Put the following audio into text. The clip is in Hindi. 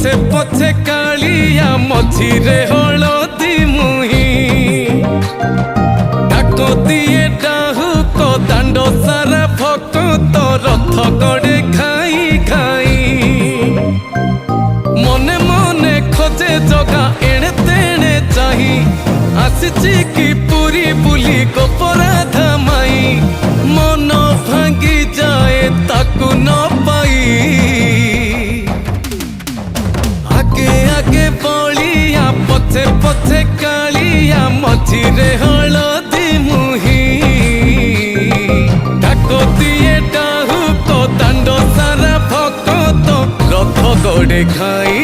पछे पछे कालिया मझिरे हलदी मुही डाको दिए डाहुक दांड सारा भक्त रथ गड़े खाई खाई मने मने खोजे जगा एणे तेणे चाही आसिची की पूरी बुली गोपराधा माई मन भांगी जाए ताकू न पाई आगे आगे बलिया पछे पछे कालिया मझिरे हलदी मुही डाको दिए डाहुक दांड सारा भक्त रथ गड़े खाई